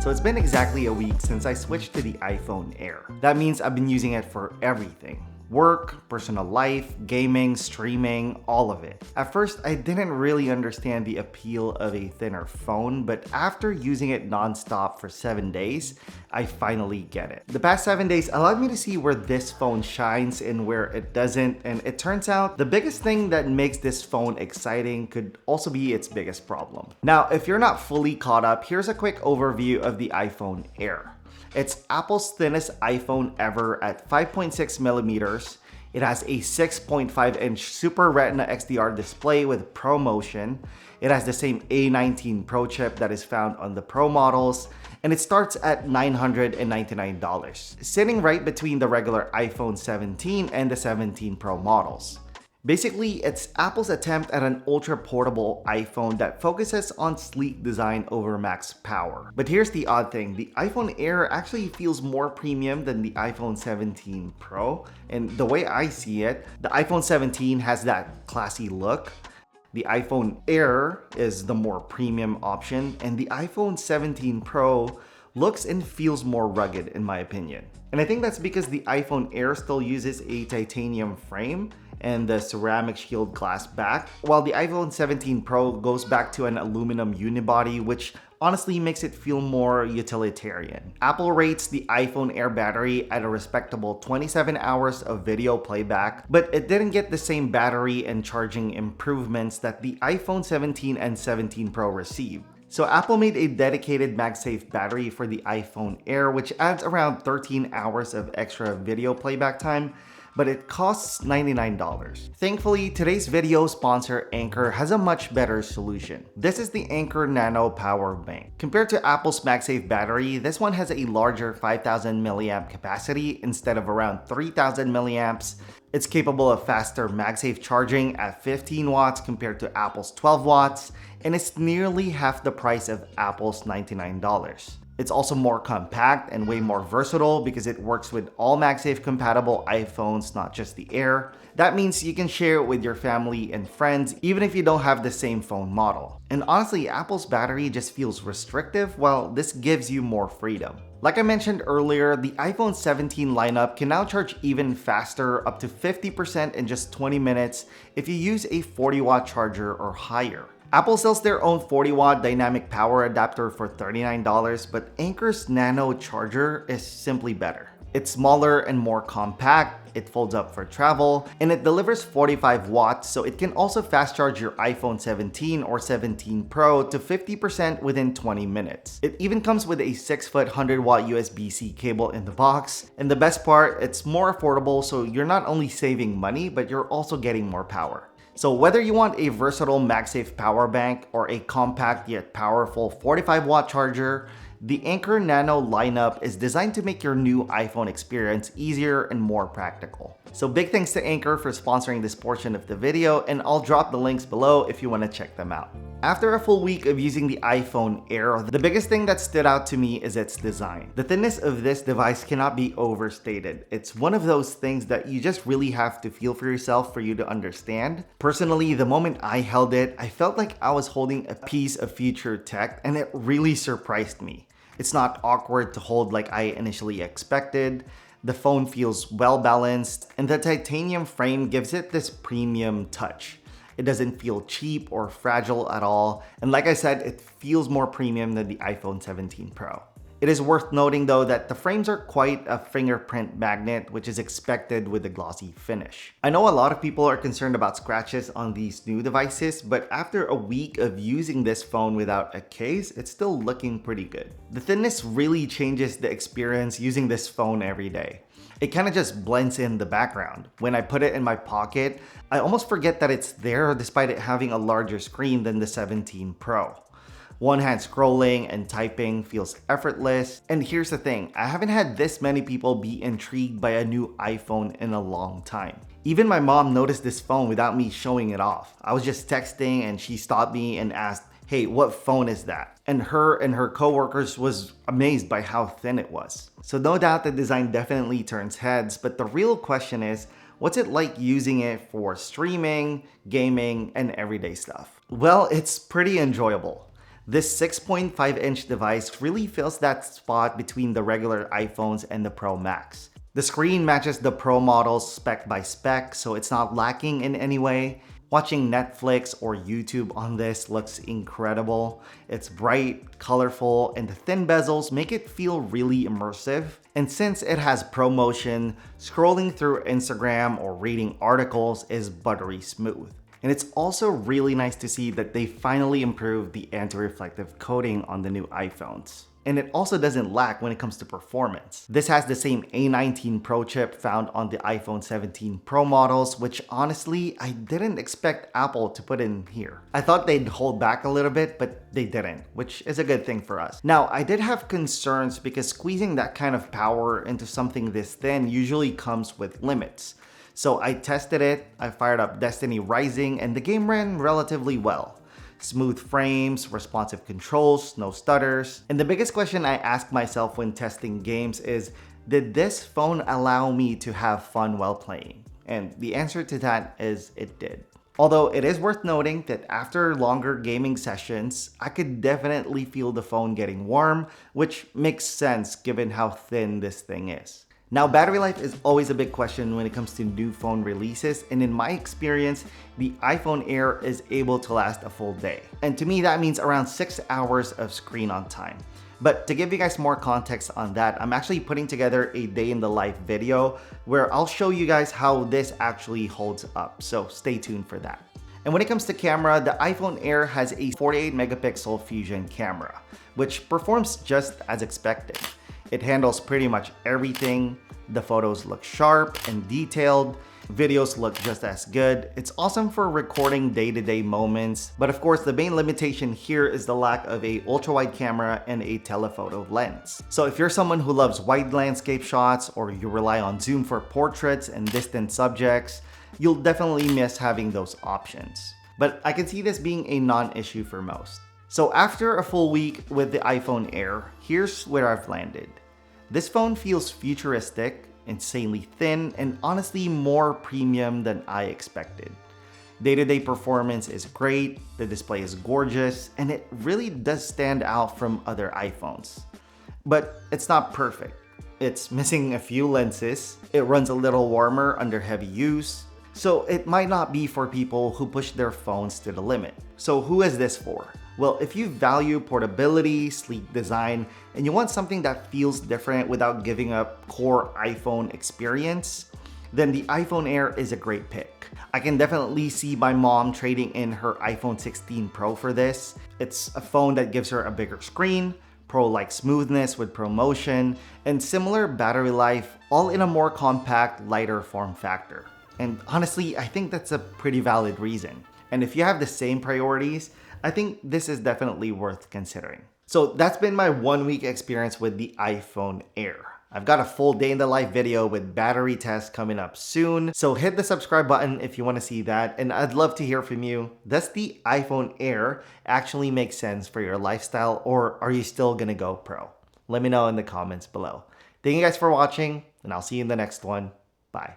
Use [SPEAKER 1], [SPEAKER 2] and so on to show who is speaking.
[SPEAKER 1] So it's been exactly a week since I switched to the iPhone Air. That means I've been using it for everything. Work, personal life, gaming, streaming, all of it. At first, I didn't really understand the appeal of a thinner phone, but after using it non-stop for 7 days, I finally get it. The past 7 days allowed me to see where this phone shines and where it doesn't, and it turns out the biggest thing that makes this phone exciting could also be its biggest problem. Now, if you're not fully caught up, here's a quick overview of the iPhone Air. It's Apple's thinnest iPhone ever at 5.6 millimeters. It has a 6.5-inch Super Retina XDR display with ProMotion. It has the same A19 Pro chip that is found on the Pro models, and it starts at $999, sitting right between the regular iPhone 17 and the 17 Pro models. Basically, it's Apple's attempt at an ultra-portable iPhone that focuses on sleek design over max power. But here's the odd thing, the iPhone Air actually feels more premium than the iPhone 17 Pro, and the way I see it, the iPhone 17 has that classy look. The iPhone Air is the more premium option, and the iPhone 17 Pro looks and feels more rugged in my opinion. And I think that's because the iPhone Air still uses a titanium frame and the ceramic shield glass back, while the iPhone 17 Pro goes back to an aluminum unibody, which honestly makes it feel more utilitarian. Apple rates the iPhone Air battery at a respectable 27 hours of video playback, but it didn't get the same battery and charging improvements that the iPhone 17 and 17 Pro received. So Apple made a dedicated MagSafe battery for the iPhone Air, which adds around 13 hours of extra video playback time, but it costs $99. Thankfully, today's video sponsor Anker has a much better solution. This is the Anker Nano Power Bank. Compared to Apple's MagSafe battery, this one has a larger 5,000 milliamp capacity instead of around 3,000 milliamps. It's capable of faster MagSafe charging at 15 watts compared to Apple's 12 watts, and it's nearly half the price of Apple's $99. It's also more compact and way more versatile because it works with all MagSafe compatible iPhones, not just the Air. That means you can share it with your family and friends even if you don't have the same phone model. And honestly, Apple's battery just feels restrictive while this gives you more freedom. Like I mentioned earlier, the iPhone 17 lineup can now charge even faster, up to 50% in just 20 minutes if you use a 40-watt charger or higher. Apple sells their own 40-watt dynamic power adapter for $39, but Anker's Nano charger is simply better. It's smaller and more compact, it folds up for travel, and it delivers 45 watts, so it can also fast charge your iPhone 17 or 17 Pro to 50% within 20 minutes. It even comes with a 6-foot 100-watt USB-C cable in the box, and the best part, it's more affordable, so you're not only saving money, but you're also getting more power. So whether you want a versatile MagSafe power bank or a compact yet powerful 45-watt charger, the Anker Nano lineup is designed to make your new iPhone experience easier and more practical. So big thanks to Anker for sponsoring this portion of the video, and I'll drop the links below if you want to check them out. After a full week of using the iPhone Air, the biggest thing that stood out to me is its design. The thinness of this device cannot be overstated. It's one of those things that you just really have to feel for yourself for you to understand. Personally, the moment I held it, I felt like I was holding a piece of future tech, and it really surprised me. It's not awkward to hold like I initially expected. The phone feels well balanced, and the titanium frame gives it this premium touch. It doesn't feel cheap or fragile at all, and like I said, it feels more premium than the iPhone 17 Pro. It is worth noting though that the frames are quite a fingerprint magnet, which is expected with the glossy finish. I know a lot of people are concerned about scratches on these new devices, but after a week of using this phone without a case, it's still looking pretty good. The thinness really changes the experience using this phone every day. It kind of just blends in the background. When I put it in my pocket, I almost forget that it's there despite it having a larger screen than the 17 Pro. One hand scrolling and typing feels effortless. And here's the thing, I haven't had this many people be intrigued by a new iPhone in a long time. Even my mom noticed this phone without me showing it off. I was just texting and she stopped me and asked, "Hey, what phone is that?" And her coworkers was amazed by how thin it was. So no doubt the design definitely turns heads, but the real question is, what's it like using it for streaming, gaming, and everyday stuff? Well, it's pretty enjoyable. This 6.5-inch device really fills that spot between the regular iPhones and the Pro Max. The screen matches the Pro models spec by spec, so it's not lacking in any way. Watching Netflix or YouTube on this looks incredible. It's bright, colorful, and the thin bezels make it feel really immersive. And since it has ProMotion, scrolling through Instagram or reading articles is buttery smooth. And it's also really nice to see that they finally improved the anti-reflective coating on the new iPhones. And it also doesn't lack when it comes to performance. This has the same A19 Pro chip found on the iPhone 17 Pro models, which honestly, I didn't expect Apple to put in here. I thought they'd hold back a little bit, but they didn't, which is a good thing for us. Now, I did have concerns because squeezing that kind of power into something this thin usually comes with limits. So I tested it, I fired up Destiny Rising, and the game ran relatively well. Smooth frames, responsive controls, no stutters. And the biggest question I ask myself when testing games is, did this phone allow me to have fun while playing? And the answer to that is it did. Although it is worth noting that after longer gaming sessions, I could definitely feel the phone getting warm, which makes sense given how thin this thing is. Now, battery life is always a big question when it comes to new phone releases, and in my experience, the iPhone Air is able to last a full day. And to me, that means around 6 hours of screen on time. But to give you guys more context on that, I'm actually putting together a day in the life video where I'll show you guys how this actually holds up, so stay tuned for that. And when it comes to camera, the iPhone Air has a 48 megapixel Fusion camera, which performs just as expected. It handles pretty much everything. The photos look sharp and detailed. Videos look just as good. It's awesome for recording day-to-day moments, but of course the main limitation here is the lack of a ultra-wide camera and a telephoto lens. So if you're someone who loves wide landscape shots or you rely on zoom for portraits and distant subjects, you'll definitely miss having those options. But I can see this being a non-issue for most. So after a full week with the iPhone Air, here's where I've landed. This phone feels futuristic, insanely thin, and honestly more premium than I expected. Day-to-day performance is great, the display is gorgeous, and it really does stand out from other iPhones. But it's not perfect. It's missing a few lenses, it runs a little warmer under heavy use, so it might not be for people who push their phones to the limit. So who is this for? Well, if you value portability, sleek design, and you want something that feels different without giving up core iPhone experience, then the iPhone Air is a great pick. I can definitely see my mom trading in her iPhone 16 Pro for this. It's a phone that gives her a bigger screen, Pro-like smoothness with ProMotion, and similar battery life, all in a more compact, lighter form factor. And honestly, I think that's a pretty valid reason. And if you have the same priorities, I think this is definitely worth considering. So that's been my 1 week experience with the iPhone Air. I've got a full day in the life video with battery tests coming up soon. So hit the subscribe button if you want to see that. And I'd love to hear from you. Does the iPhone Air actually make sense for your lifestyle, or are you still gonna go Pro? Let me know in the comments below. Thank you guys for watching, and I'll see you in the next one. Bye.